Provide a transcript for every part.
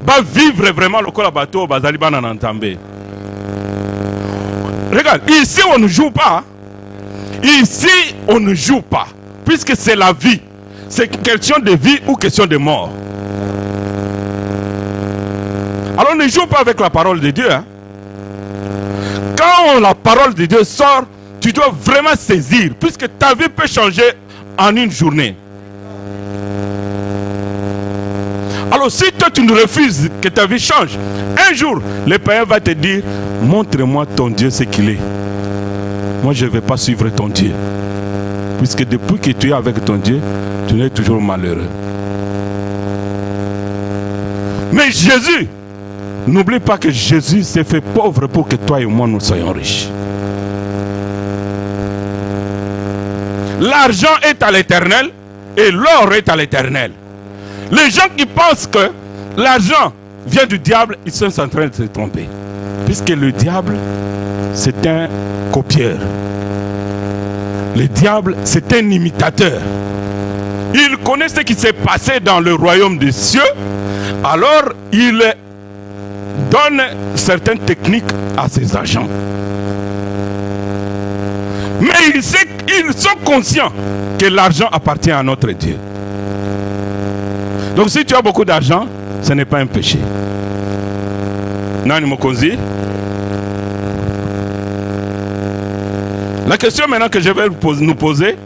va vivre vraiment le col bateau bazali bana n'entambé. Regarde, ici on ne joue pas. Ici on ne joue pas. Puisque c'est la vie. C'est question de vie ou question de mort. Alors ne joue pas avec la parole de Dieu. Hein. Quand la parole de Dieu sort, tu dois vraiment saisir. Puisque ta vie peut changer en une journée. Alors si toi tu ne refuses que ta vie change, un jour le Père va te dire, montre-moi ton Dieu ce qu'il est. Moi je ne vais pas suivre ton Dieu. Puisque depuis que tu es avec ton Dieu, tu es toujours malheureux. Mais Jésus, n'oublie pas que Jésus s'est fait pauvre pour que toi et moi nous soyons riches. L'argent est à l'éternel et l'or est à l'éternel. Les gens qui pensent que l'argent vient du diable, ils sont en train de se tromper. Puisque le diable, c'est un copieur. Le diable, c'est un imitateur. Il connaît ce qui s'est passé dans le royaume des cieux. Alors, il donne certaines techniques à ses agents. Mais ils sont conscients que l'argent appartient à notre Dieu. Donc si tu as beaucoup d'argent, ce n'est pas un péché. Nani Mokonzi. La question maintenant que je vais nous poser,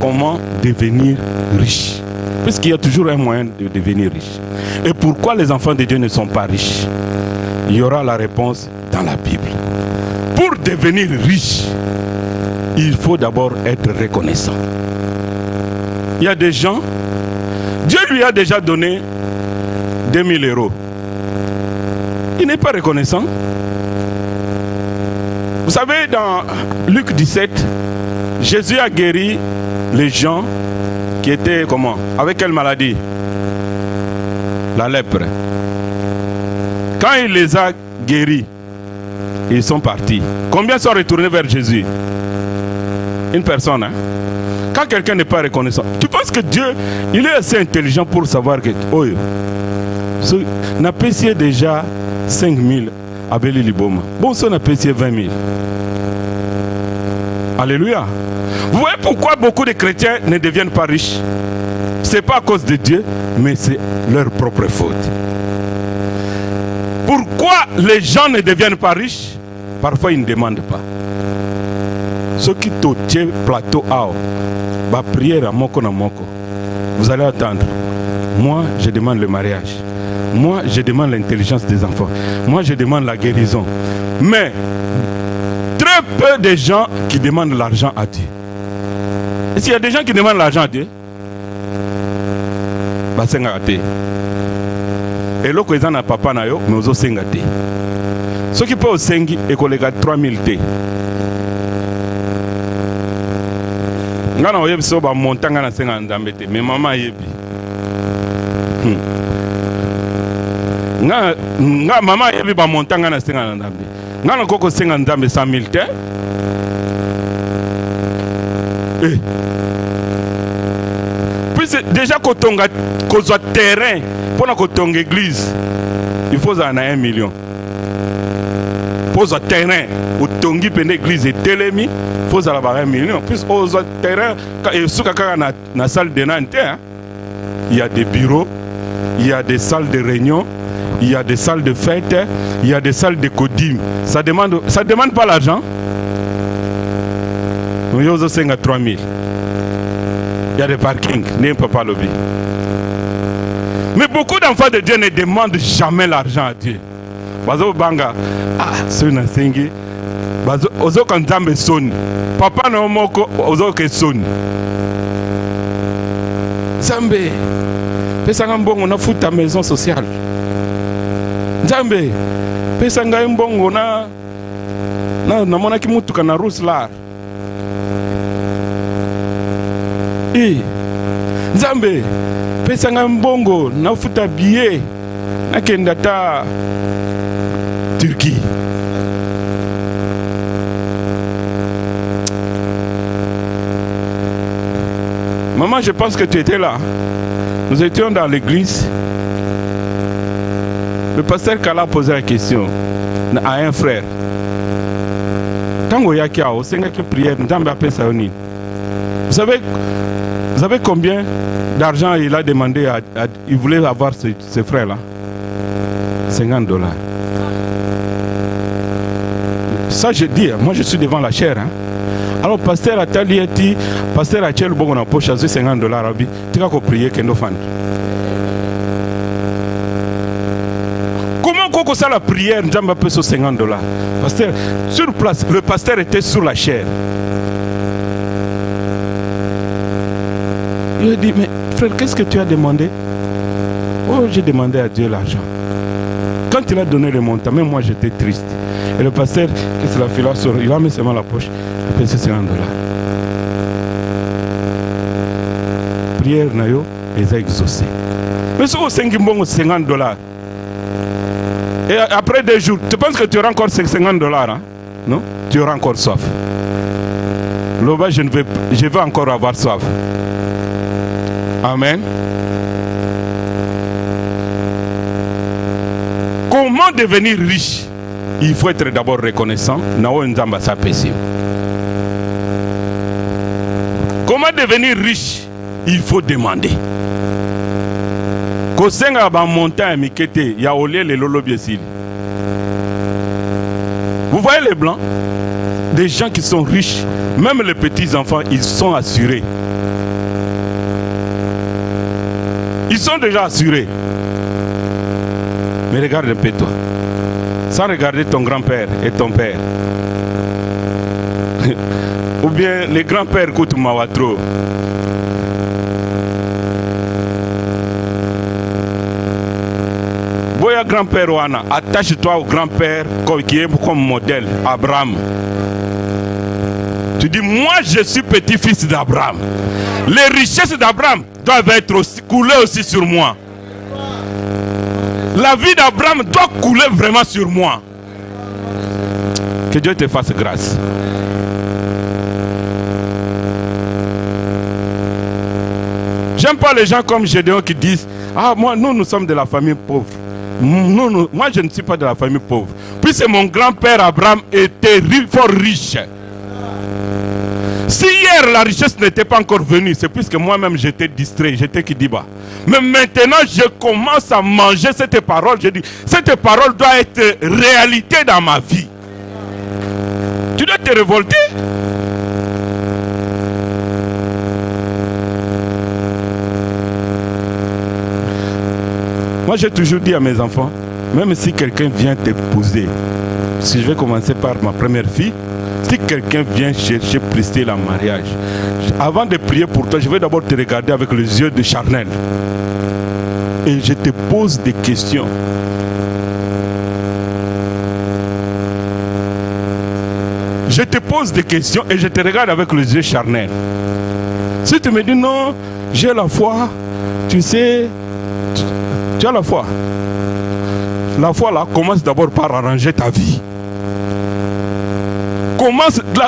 comment devenir riche? Puisqu'il y a toujours un moyen de devenir riche. Et pourquoi les enfants de Dieu ne sont pas riches? Il y aura la réponse dans la Bible. Pour devenir riche, il faut d'abord être reconnaissant. Il y a des gens, Dieu lui a déjà donné 2000 euros. Il n'est pas reconnaissant. Vous savez, dans Luc 17, Jésus a guéri les gens qui étaient comment? Avec quelle maladie? La lèpre. Quand il les a guéris, ils sont partis. Combien sont retournés vers Jésus? Une personne, hein? Quand quelqu'un n'est pas reconnaissant, tu penses que Dieu, il est assez intelligent pour savoir que, oh, n'a payé déjà 5000 à Beli Liboma. Bon, ça n'a payé 20 000. Alléluia. Vous voyez pourquoi beaucoup de chrétiens ne deviennent pas riches? Ce n'est pas à cause de Dieu, mais c'est leur propre faute. Pourquoi les gens ne deviennent pas riches? Parfois ils ne demandent pas. Ceux qui t'ont plateau à ma prière à moko na moko, vous allez attendre. Moi, je demande le mariage. Moi, je demande l'intelligence des enfants. Moi, je demande la guérison. Mais très peu de gens qui demandent l'argent à Dieu. Et s'il y a des gens qui demandent l'argent à Dieu, bah c'est gâté. Et là, ils ont un papa na yo, mais ils ont gâté. Ceux qui peuvent sengi et collègues 3000 T. Ngana oyebi so ba montanga na senga ndambe te, mais maman yebi. Nga maman yebi ba montanga na senga ndambe. Ngana koko senga ndambe 100 000 te. Eh. Puis déjà kotonga kozwa terrain pour na kotonga église. Il faut en 1 million. Pose terrain au tongi pene église et telemi faut avoir 1 million. Puis aux terrain et sous na salle de Nantes, il y a des bureaux, il y a des salles de réunion, il y a des salles de fête, il y a des salles de codim. Ça demande pas l'argent. Il y a 3000. Il y a des parkings, n'importe pas lobby. Mais beaucoup d'enfants de Dieu ne demandent jamais l'argent à Dieu. Bazo banga, c'est une sengi. Bazo ozo kanzambe soni. Papa na moko ozo ke soni. Zambe, pesanga mbongo na futa maison sociale. Zambe, pesanga mbongo na mona ki mutuka na Rousselar. Zambe, pesanga mbongo na futa billet na kenda ta Turquie. Maman, je pense que tu étais là. Nous étions dans l'église Le pasteur Kala a posé la question à un frère. Tango Yakia, au Seigneur qui prière, vous savez combien d'argent il a demandé il voulait avoir ce frère-là? $50. Ça, je dis, moi je suis devant la chair. Hein. Alors, pasteur Atali a dit, pasteur Achel Bogon a poché $50. Tu vas prier Kendo Fan. Comment qu'on ça la prière, Njamba peut sur $50? Pasteur, sur place, le pasteur était sur la chair. Il a dit, mais frère, qu'est-ce que tu as demandé? Oh, j'ai demandé à Dieu l'argent. Quand il a donné le montant, même moi j'étais triste. Et le pasteur, qu'est-ce qu'il a fait là? Il a mis seulement la poche, il a payé $50. Prière Nayo, les a exaucés. Mais si vous avez $50, et après 2 jours, tu penses que tu auras encore $50, hein? Non? Tu auras encore soif. Là-bas, je vais encore avoir soif. Amen. Comment devenir riche? Il faut être d'abord reconnaissant. Comment devenir riche? Il faut demander. Vous voyez les blancs? Des gens qui sont riches, même les petits enfants, ils sont assurés. Ils sont déjà assurés. Mais regarde un peu toi. Sans regarder ton grand-père et ton père. Ou bien les grands-pères écoutent Mawatro. Boya grand-père Wana, attache-toi au grand-père qui est comme modèle, Abraham. Tu dis, moi je suis petit-fils d'Abraham. Les richesses d'Abraham doivent être aussi, coulées aussi sur moi. La vie d'Abraham doit couler vraiment sur moi. Que Dieu te fasse grâce. J'aime pas les gens comme Gédéon qui disent, ah moi nous sommes de la famille pauvre. Moi je ne suis pas de la famille pauvre. Puisque mon grand-père Abraham était fort riche. Si hier la richesse n'était pas encore venue, c'est puisque moi-même j'étais distrait, j'étais Kidiba. Mais maintenant je commence à manger cette parole. Je dis, cette parole doit être réalité dans ma vie. Tu dois te révolter. Moi j'ai toujours dit à mes enfants, même si quelqu'un vient t'épouser, si je vais commencer par ma première fille, si quelqu'un vient chercher, prester le mariage, avant de prier pour toi, je vais d'abord te regarder avec les yeux de charnel. Et je te pose des questions. Je te pose des questions et je te regarde avec les yeux charnels. Si tu me dis non, j'ai la foi, tu sais, tu as la foi. La foi là commence d'abord par arranger ta vie.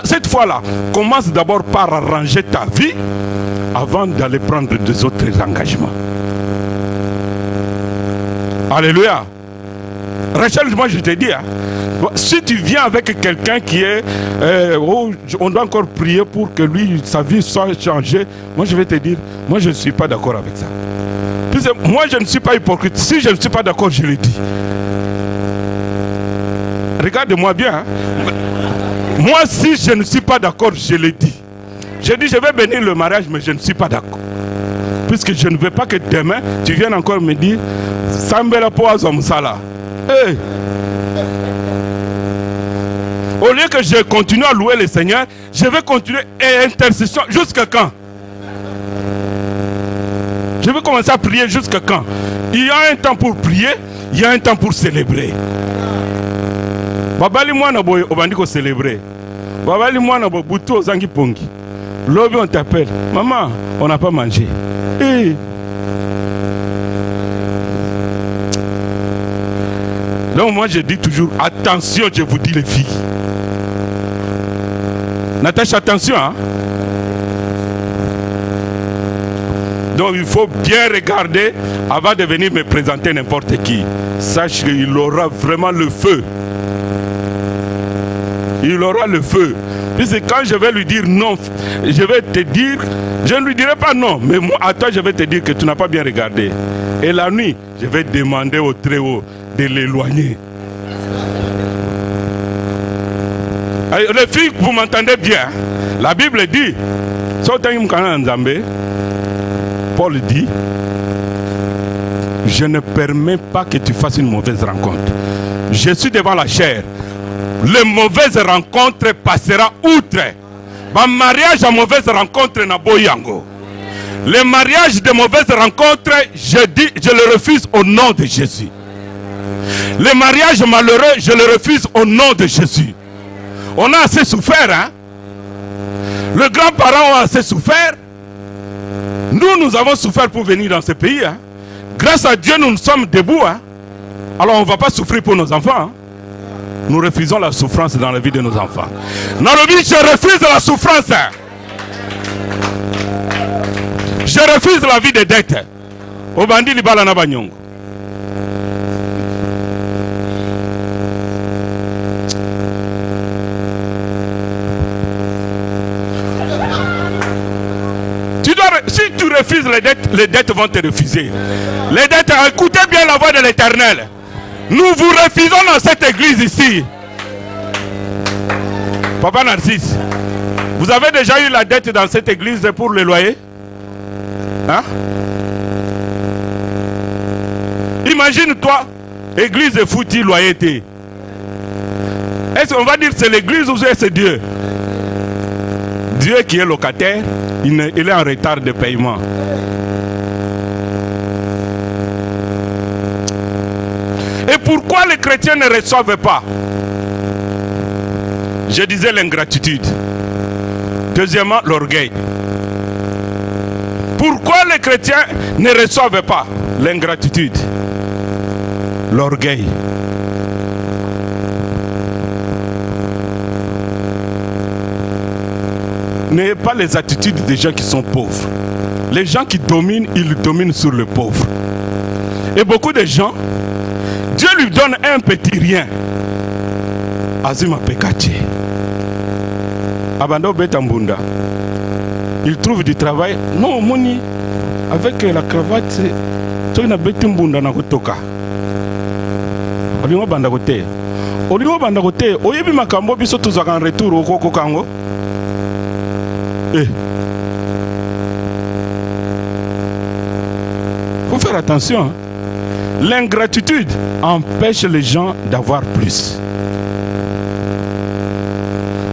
Cette fois-là, commence d'abord par arranger ta vie avant d'aller prendre des autres engagements. Alléluia. Rachel, moi je te dis, hein, si tu viens avec quelqu'un qui est, on doit encore prier pour que lui, sa vie soit changée, moi je vais te dire, moi je ne suis pas d'accord avec ça. Moi je ne suis pas hypocrite. Si je ne suis pas d'accord, je le dis. Regarde-moi bien. Hein. Moi, si je ne suis pas d'accord, je le dis. Je dis, je vais bénir le mariage, mais je ne suis pas d'accord. Puisque je ne veux pas que demain, tu viennes encore me dire, Sambela Poazom Sala. Hey. Au lieu que je continue à louer le Seigneur, je vais continuer et intercession jusqu'à quand? Je vais commencer à prier jusqu'à quand? Il y a un temps pour prier, il y a un temps pour célébrer. Babali mwana boy obandiko célébrer. Babali mwana boy buto zangi pongi. Lobi on t'appelle. Maman, on n'a pas mangé. Hey. Donc moi je dis toujours attention, je vous dis les filles. Natacha, attention hein. Donc il faut bien regarder avant de venir me présenter n'importe qui, sache qu'il aura vraiment le feu. Il aura le feu. Puisque quand je vais lui dire non, je vais te dire, je ne lui dirai pas non, mais moi, à toi, je vais te dire que tu n'as pas bien regardé. Et la nuit, je vais demander au Très-Haut de l'éloigner. Les filles, vous m'entendez bien. La Bible dit, Paul dit, je ne permets pas que tu fasses une mauvaise rencontre. Je suis devant la chair. Les mauvaises rencontres passera outre. Ma mariage à mauvaise rencontre n'a boyango. Les mariages de mauvaises rencontres, je dis, je le refuse au nom de Jésus. Les mariages malheureux, je le refuse au nom de Jésus. On a assez souffert, hein? Les grands-parents ont assez souffert. Nous avons souffert pour venir dans ce pays, hein? Grâce à Dieu, nous sommes debout, hein? Alors on ne va pas souffrir pour nos enfants, hein? Nous refusons la souffrance dans la vie de nos enfants. Dans la vie, je refuse la souffrance. Je refuse la vie des dettes. Au bandit libala na banyongo. Si tu refuses les dettes vont te refuser. Les dettes, écoutez bien la voix de l'Éternel. Nous vous refusons dans cette église ici. Papa Narcisse, vous avez déjà eu la dette dans cette église pour le loyer? Hein? Imagine-toi, église de foutu, loyauté. Est-ce qu'on va dire c'est l'église ou c'est Dieu? Dieu qui est locataire, il est en retard de paiement. Et pourquoi les chrétiens ne reçoivent pas? Je disais l'ingratitude. Deuxièmement, l'orgueil. Pourquoi les chrétiens ne reçoivent pas? L'ingratitude. L'orgueil. N'ayez pas les attitudes des gens qui sont pauvres. Les gens qui dominent, ils dominent sur le pauvre. Et beaucoup de gens, Dieu lui donne un petit rien. Azima Pekache. Abando Betambunda. Il trouve du travail. Non, Moni, avec la cravate, tu as Betambunda na kotoka. Olingo bandagote. Olingo bandagote. Oyebi makambo biso tuzaka en retour au Koko Kango. Faut faire attention. L'ingratitude empêche les gens d'avoir plus.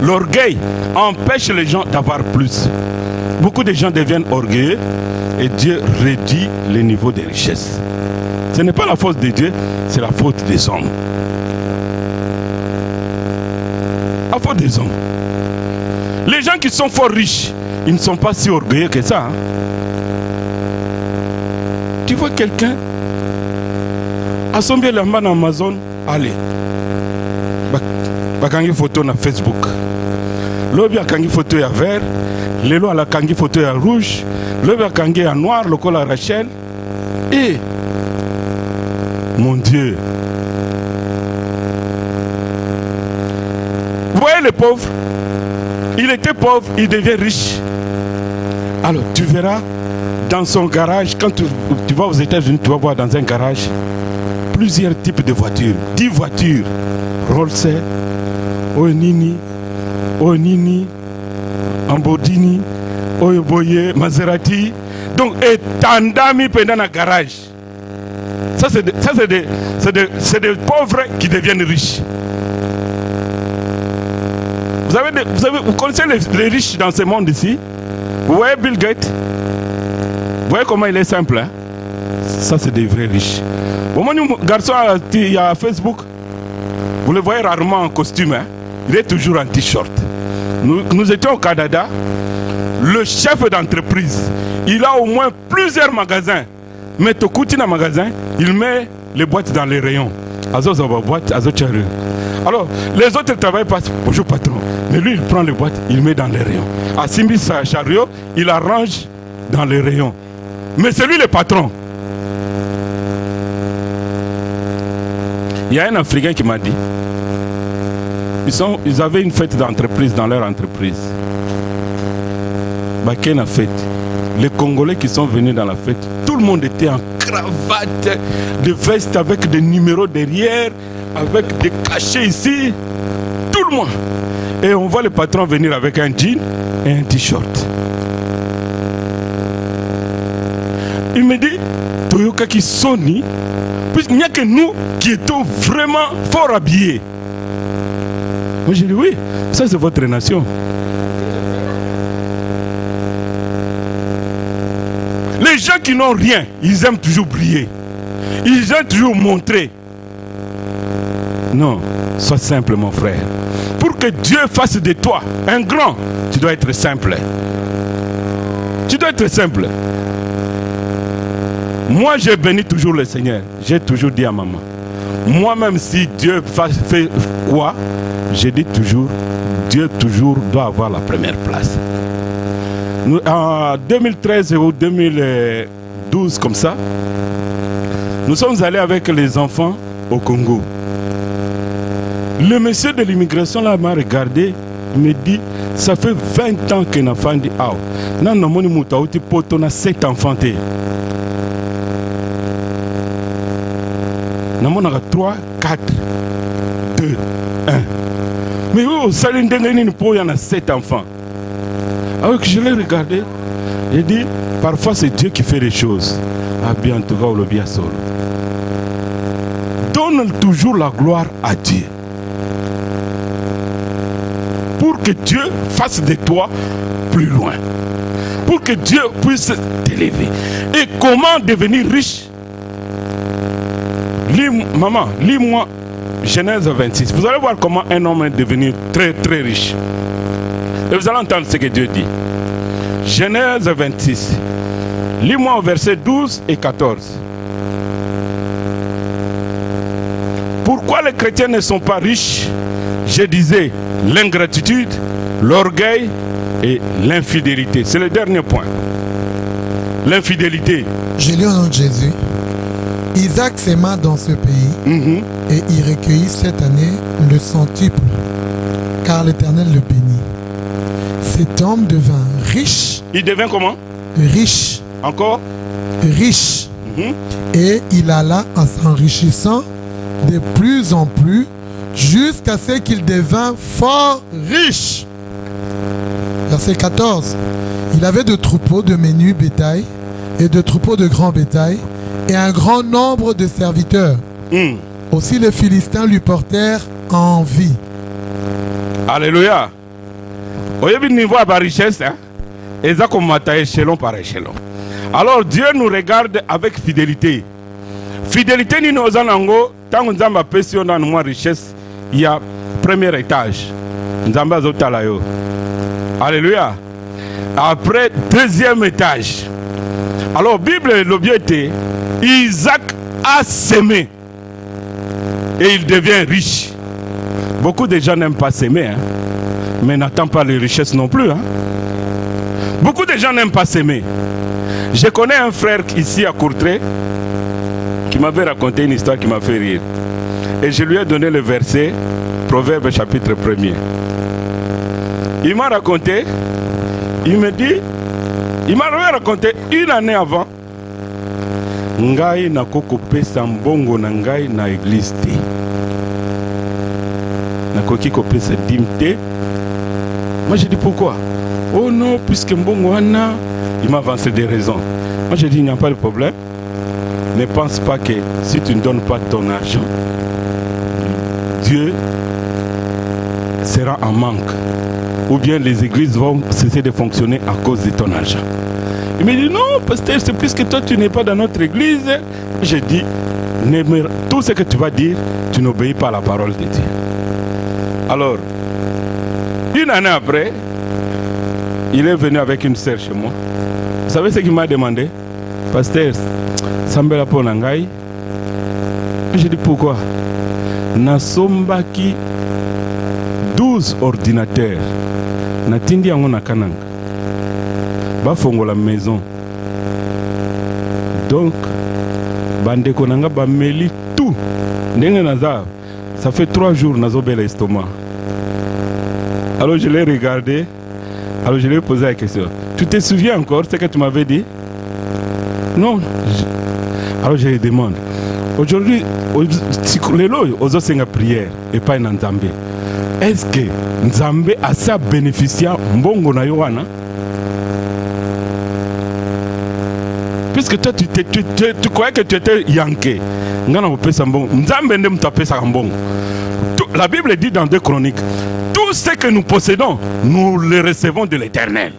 L'orgueil empêche les gens d'avoir plus. Beaucoup de gens deviennent orgueilleux et Dieu réduit le niveau des richesses. Ce n'est pas la faute de Dieu, c'est la faute des hommes. La faute des hommes. Les gens qui sont fort riches, ils ne sont pas si orgueilleux que ça. Hein? Tu vois quelqu'un à son bien là-bas dans Amazon, allez, bakangi photo na Facebook. L'autre a kangi photo à vert, l'autre a kangi photo à rouge, l'autre a kangi à noir, le col à Rachel. Et mon Dieu, vous voyez les pauvres? Il était pauvre, il devient riche. Alors tu verras dans son garage, quand tu vas aux États-Unis, tu vas voir dans un garage plusieurs types de voitures. 10 voitures. Rolls-Royce, Onini, Ambordini, Oyoboye, Maserati. Donc, et Tandami pendant le garage. Ça, c'est des pauvres qui deviennent riches. Vous connaissez les riches dans ce monde ici? Vous voyez Bill Gates? Vous voyez comment il est simple, hein? Ça, c'est des vrais riches. Au moment où garçon il y a Facebook, vous le voyez rarement en costume, hein? Il est toujours en t-shirt. Nous étions au Canada. Le chef d'entreprise, il a au moins plusieurs magasins. Mais Tokoutina magasin, il met les boîtes dans les rayons. Alors, les autres travaillent pas. Bonjour patron. Mais lui, il prend les boîtes, il met dans les rayons. À Simbi, sa chariot, il arrange dans les rayons. Mais c'est lui le patron. Il y a un Africain qui m'a dit, ils avaient une fête d'entreprise dans leur entreprise. Quelle a fête? Les Congolais qui sont venus dans la fête, tout le monde était en cravate, de veste avec des numéros derrière, avec des cachets ici, tout le monde. Et on voit le patron venir avec un jean et un t-shirt. Il me dit, Toyoka qui sonne, puisqu'il n'y a que nous qui étions vraiment fort habillés. Moi j'ai dit, oui, ça c'est votre nation. Les gens qui n'ont rien, ils aiment toujours briller. Ils aiment toujours montrer. Non, sois simple mon frère. Pour que Dieu fasse de toi un grand, tu dois être simple. Tu dois être simple. Moi, j'ai béni toujours le Seigneur. J'ai toujours dit à maman. Moi-même, si Dieu fait quoi, j'ai dit toujours, Dieu toujours doit avoir la première place. En 2013 ou 2012, comme ça, nous sommes allés avec les enfants au Congo. Le monsieur de l'immigration là m'a regardé, il me dit, ça fait 20 ans que n'a pas dit, ah, non, non, mon moutaouti poto na 7 enfants. Nous avons 3, 4, 2, 1. Mais oh, ça il y en a 7 enfants. Alors que je l'ai regardé, j'ai dit, parfois c'est Dieu qui fait les choses. Ah bien, en tout cas, le bien seul. Donne toujours la gloire à Dieu. Pour que Dieu fasse de toi plus loin. Pour que Dieu puisse t'élever. Et comment devenir riche? Maman, lis-moi Genèse 26. Vous allez voir comment un homme est devenu très très riche. Et vous allez entendre ce que Dieu dit. Genèse 26. Lis-moi au verset 12 et 14. Pourquoi les chrétiens ne sont pas riches? Je disais l'ingratitude, l'orgueil et l'infidélité. C'est le dernier point. L'infidélité. Je lis au nom de Jésus. Isaac s'aima dans ce pays et il recueillit cette année le centuple, car l'Éternel le bénit. Cet homme devint riche. Il devint comment? Riche. Encore? Riche. Et il alla en s'enrichissant de plus en plus jusqu'à ce qu'il devint fort riche. Verset 14. Il avait de troupeaux de menus bétail et de troupeaux de grand bétail et un grand nombre de serviteurs. Aussi les Philistins lui portèrent envie. Alléluia. Au niveau de la richesse, et ça comme échelon par échelon. Alors Dieu nous regarde avec fidélité. Fidélité ni nos anango, tant que nous avons passion dans nos richesses, il y a premier étage. Nous avons talayo. Alléluia. Après deuxième étage. Alors Bible l'objet Isaac a sémé et il devient riche. Beaucoup de gens n'aiment pas s'aimer, hein, mais n'attendent pas les richesses non plus. Hein. Beaucoup de gens n'aiment pas s'aimer. Je connais un frère ici à Courtrai qui m'avait raconté une histoire qui m'a fait rire. Et je lui ai donné le verset, Proverbe chapitre 1er. Il m'a raconté, il me dit, il m'a raconté une année avant. Ngai na koko pesa mbongo na ngai na église te. Na koki ko pesa dimte. Moi j'ai dit pourquoi? Oh non, puisque mbongo ana, il m'a avancé des raisons. Moi j'ai dit il n'y a pas de problème. Ne pense pas que si tu ne donnes pas ton argent, Dieu sera en manque. Ou bien les églises vont cesser de fonctionner à cause de ton argent. Il me dit non, pasteur, c'est puisque toi tu n'es pas dans notre église. J'ai dit, tout ce que tu vas dire, tu n'obéis pas à la parole de Dieu. Alors, une année après, il est venu avec une sœur chez moi. Vous savez ce qu'il m'a demandé? Pasteur, Sambela Ponangai. J'ai dit pourquoi? Nasombaki 12 ordinateurs. Natindi yango na kananga. Bafongo la maison. Donc, bandeko nanga bameli tout. Ça fait 3 jours que j'ai l'estomac. Alors je l'ai regardé. Alors je lui ai posé la question. Tu te souviens encore ce que tu m'avais dit? Non. Alors je lui demande. Aujourd'hui, les lois, aux autres prière et pas une Nzambe. Est-ce que Nzambe a ça bénéficié mbongo na yoana? Puisque toi tu croyais que tu étais yanké. La Bible dit dans 2 Chroniques, tout ce que nous possédons, nous le recevons de l'Éternel.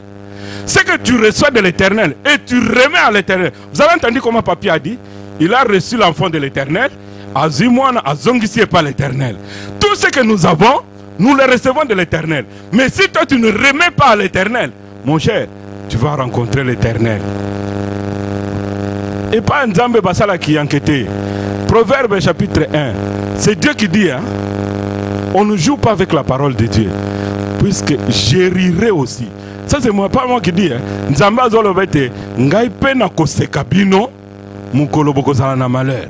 Ce que tu reçois de l'Éternel et tu remets à l'Éternel. Vous avez entendu comment Papi a dit? Il a reçu l'enfant de l'Éternel, Azimoine, Azongisi et pas l'Éternel. Tout ce que nous avons, nous le recevons de l'Éternel. Mais si toi tu ne remets pas à l'Éternel, mon cher, tu vas rencontrer l'Éternel. Et pas Nzambe Basala qui enquêtait. Proverbe chapitre 1. C'est Dieu qui dit, hein, on ne joue pas avec la parole de Dieu. Puisque j'hérirai aussi. Ça c'est moi, pas moi qui dis. Nzambe azolobete, ngai pena kosekabino, mukolo bokozala na malheur.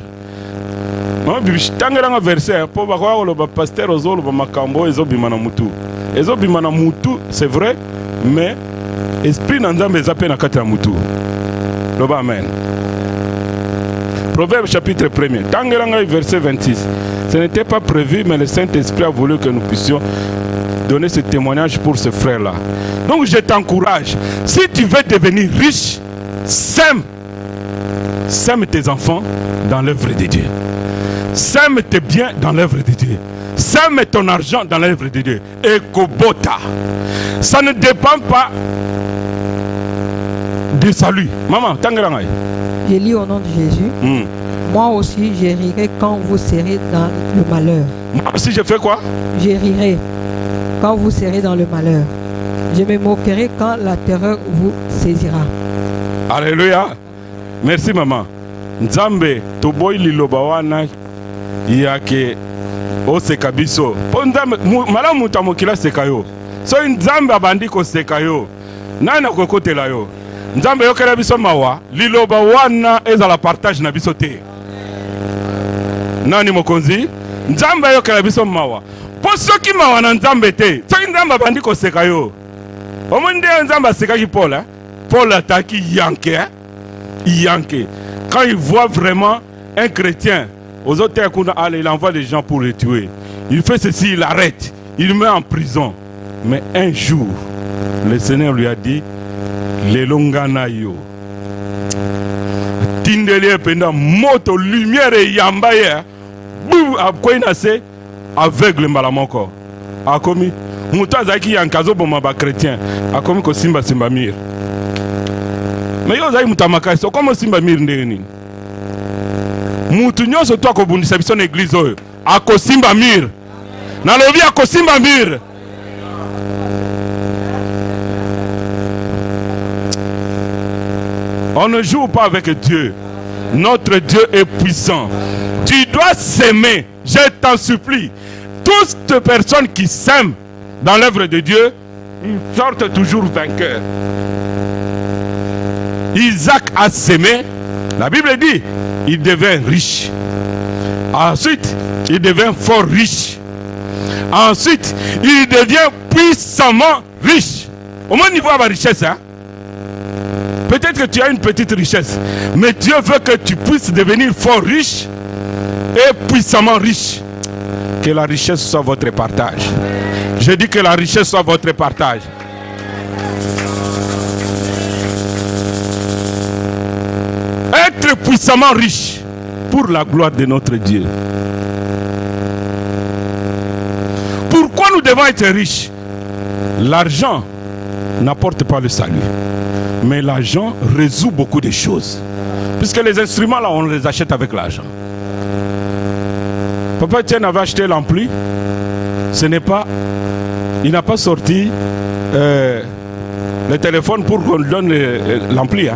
Tangeranga verset, pour bakwa le pasteur ozolo ba makambo ezobima na mutu. Ezobima na mutu, c'est vrai, mais esprit na Nzambe ezapena na kati ya mutu. Loba amen. Proverbe chapitre 1er, Tangeranga verset 26. Ce n'était pas prévu, mais le Saint-Esprit a voulu que nous puissions donner ce témoignage pour ce frère-là. Donc je t'encourage, si tu veux devenir riche, sème tes enfants dans l'œuvre de Dieu. Sème tes biens dans l'œuvre de Dieu. Sème ton argent dans l'œuvre de Dieu. Et Kobota. Ça ne dépend pas du salut. Maman, Tangeranga. Je lis au nom de Jésus. Moi aussi, je rirai quand vous serez dans le malheur. Moi aussi, je fais quoi? Je rirai quand vous serez dans le malheur. Je me moquerai quand la terreur vous saisira. Alléluia. Merci, maman. Nzambe, toboy liloba wana yake oseka biso. Nzambe, malamu mutamokila seka yo. So Nzambe abandi ko seka yo. Nana kokotela yo. Nzambe yokela biso mawa, liloba wana ezala partage na biso te. Nani mokonzi? Nzambe yokela biso mawa. Po soki mawa na Nzambe te, soki Nzambe abandi ko seka yo. Omonde Nzambe seka ki Paul, hein? Paul ataki yanké, hein? Yanké. Quand il voit vraiment un chrétien, aux autres il envoie des gens pour le tuer. Il fait ceci, il arrête, il met en prison. Mais un jour, le Seigneur lui a dit, les longana yo tindeli penda moto lumière et yambaye bou akoina se aveugle malamoko akomi muto azaki yankazo boma ba chrétien akomi ko simba mir mais yo zai mutamaka so comme simba mir ndeni mutu nyoso to akobundisa biso na église oyo akosimba mir na lobi akosimba mir. On ne joue pas avec Dieu. Notre Dieu est puissant. Tu dois s'aimer. Je t'en supplie. Toutes les personnes qui s'aiment dans l'œuvre de Dieu, ils sortent toujours vainqueurs. Isaac a s'aimé. La Bible dit, il devint riche. Ensuite, il devint fort riche. Ensuite, il devient puissamment riche. Au moins niveau de la richesse, hein? Peut-être que tu as une petite richesse, mais Dieu veut que tu puisses devenir fort riche et puissamment riche. Que la richesse soit votre partage. Je dis que la richesse soit votre partage. Être puissamment riche pour la gloire de notre Dieu. Pourquoi nous devons être riches? L'argent n'apporte pas le salut. Mais l'argent résout beaucoup de choses. Puisque les instruments là, on les achète avec l'argent. Papa Etienne avait acheté l'ampli. Ce n'est pas... Il n'a pas sorti le téléphone pour qu'on lui donne l'ampli. Hein.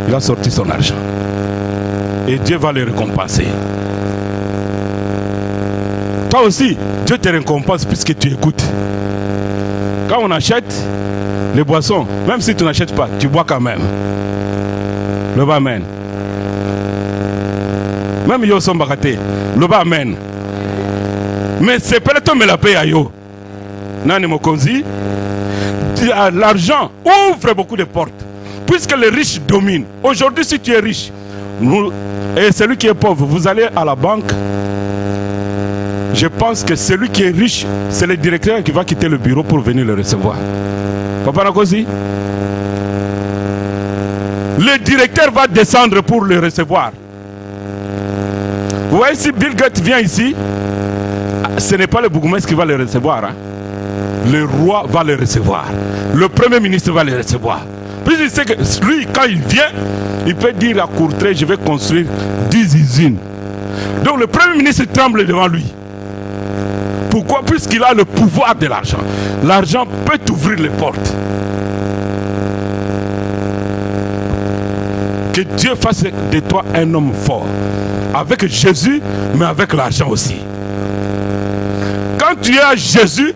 Il a sorti son argent. Et Dieu va le récompenser. Toi aussi, Dieu te récompense puisque tu écoutes. Quand on achète les boissons, même si tu n'achètes pas, tu bois quand même. Le amen. Même Yosom Bakate, Le bas amen. Mais c'est peut-être me la paye à yo. Nani Mokonzi. L'argent ouvre beaucoup de portes. Puisque les riches dominent. Aujourd'hui, si tu es riche, et celui qui est pauvre, vous allez à la banque. Je pense que celui qui est riche, c'est le directeur qui va quitter le bureau pour venir le recevoir. Papa Nakosi? Le directeur va descendre pour le recevoir. Vous voyez, si Bill Gates vient ici, ce n'est pas le bourgmestre qui va le recevoir. Hein. Le roi va le recevoir. Le premier ministre va le recevoir. Puis il sait que lui, quand il vient, il peut dire à Courtrai, je vais construire 10 usines. Donc le premier ministre tremble devant lui. Pourquoi? Puisqu'il a le pouvoir de l'argent. L'argent peut t'ouvrir les portes. Que Dieu fasse de toi un homme fort. Avec Jésus, mais avec l'argent aussi. Quand tu as Jésus,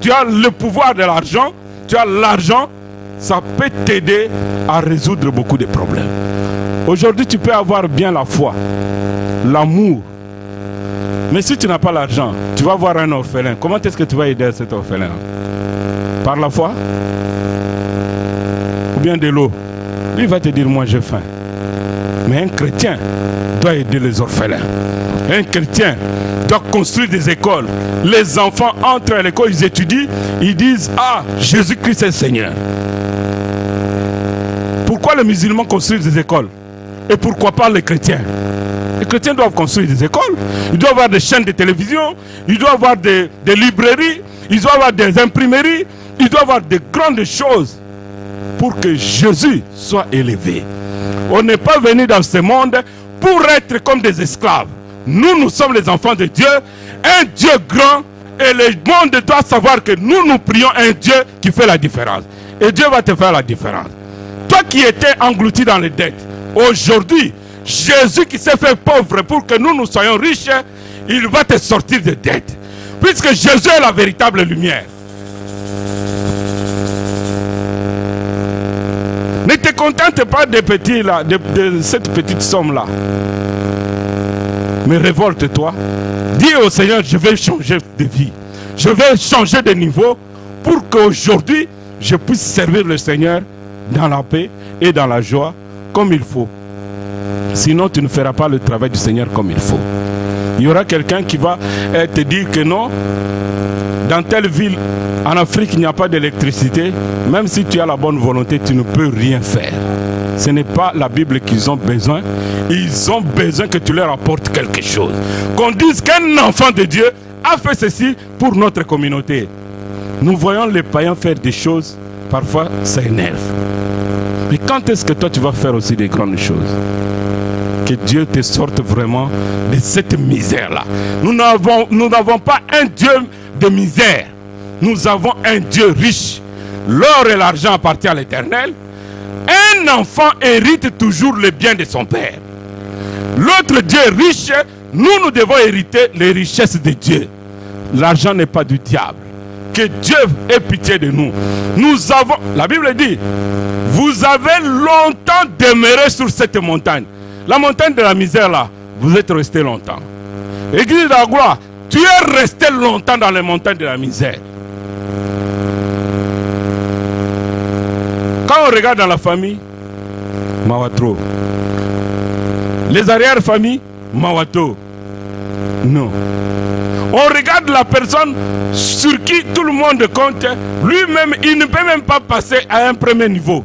tu as le pouvoir de l'argent, tu as l'argent, ça peut t'aider à résoudre beaucoup de problèmes. Aujourd'hui, tu peux avoir bien la foi, l'amour. Mais si tu n'as pas l'argent, tu vas voir un orphelin. Comment est-ce que tu vas aider cet orphelin? Par la foi? Ou bien de l'eau? Lui va te dire, moi j'ai faim. Mais un chrétien doit aider les orphelins. Un chrétien doit construire des écoles. Les enfants entrent à l'école, ils étudient, ils disent, ah, Jésus-Christ est Seigneur. Pourquoi les musulmans construisent des écoles? Et pourquoi pas les chrétiens? Les chrétiens doivent construire des écoles, ils doivent avoir des chaînes de télévision, ils doivent avoir des librairies, ils doivent avoir des imprimeries, ils doivent avoir de grandes choses pour que Jésus soit élevé. On n'est pas venu dans ce monde pour être comme des esclaves. Nous sommes les enfants de Dieu, un Dieu grand, et le monde doit savoir que nous prions un Dieu qui fait la différence. Et Dieu va te faire la différence. Toi qui étais englouti dans les dettes, aujourd'hui, Jésus qui s'est fait pauvre pour que nous soyons riches, il va te sortir des dettes. Puisque Jésus est la véritable lumière. Ne te contente pas de cette petite somme-là. Mais révolte-toi. Dis au Seigneur, je vais changer de vie. Je vais changer de niveau pour qu'aujourd'hui, je puisse servir le Seigneur dans la paix et dans la joie comme il faut. Sinon, tu ne feras pas le travail du Seigneur comme il faut. Il y aura quelqu'un qui va te dire que non, dans telle ville, en Afrique, il n'y a pas d'électricité. Même si tu as la bonne volonté, tu ne peux rien faire. Ce n'est pas la Bible qu'ils ont besoin. Ils ont besoin que tu leur apportes quelque chose. Qu'on dise qu'un enfant de Dieu a fait ceci pour notre communauté. Nous voyons les païens faire des choses, parfois ça énerve. Mais quand est-ce que toi tu vas faire aussi des grandes choses? Que Dieu te sorte vraiment de cette misère-là. Nous n'avons pas un Dieu de misère. Nous avons un Dieu riche. L'or et l'argent appartiennent à l'Éternel. Un enfant hérite toujours le bien de son père. L'autre Dieu est riche. Nous devons hériter les richesses de Dieu. L'argent n'est pas du diable. Que Dieu ait pitié de nous. Nous avons, la Bible dit, vous avez longtemps demeuré sur cette montagne. La montagne de la misère là, vous êtes resté longtemps. Église de la gloire, tu es resté longtemps dans les montagnes de la misère. Quand on regarde dans la famille, Mawatro. Les arrière-familles, Mawato. Non. On regarde la personne sur qui tout le monde compte. Lui-même, il ne peut même pas passer à un premier niveau.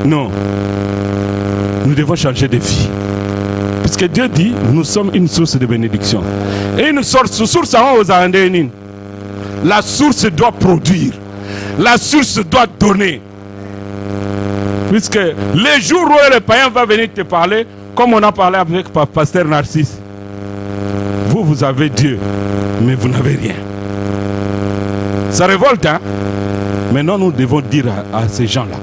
Non. Nous devons changer de vie. Puisque Dieu dit, nous sommes une source de bénédiction. Et une source en haut aux Andénines. La source doit produire. La source doit donner. Puisque les jours où le païen va venir te parler, comme on a parlé avec pasteur Narcisse, vous avez Dieu, mais vous n'avez rien. Ça révolte, hein? Maintenant, nous devons dire à ces gens-là,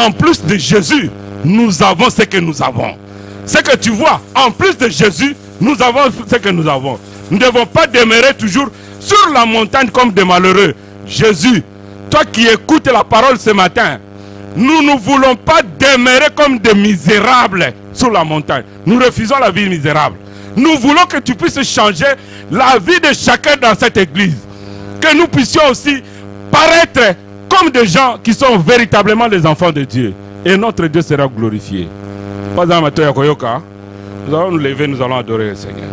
en plus de Jésus, nous avons ce que nous avons. Ce que tu vois, en plus de Jésus, nous avons ce que nous avons. Nous ne devons pas demeurer toujours sur la montagne comme des malheureux. Jésus, toi qui écoutes la parole ce matin, nous ne voulons pas demeurer comme des misérables sur la montagne. Nous refusons la vie misérable. Nous voulons que tu puisses changer la vie de chacun dans cette église. Que nous puissions aussi paraître comme des gens qui sont véritablement les enfants de Dieu. Et notre Dieu sera glorifié. Nous allons nous lever, nous allons adorer le Seigneur.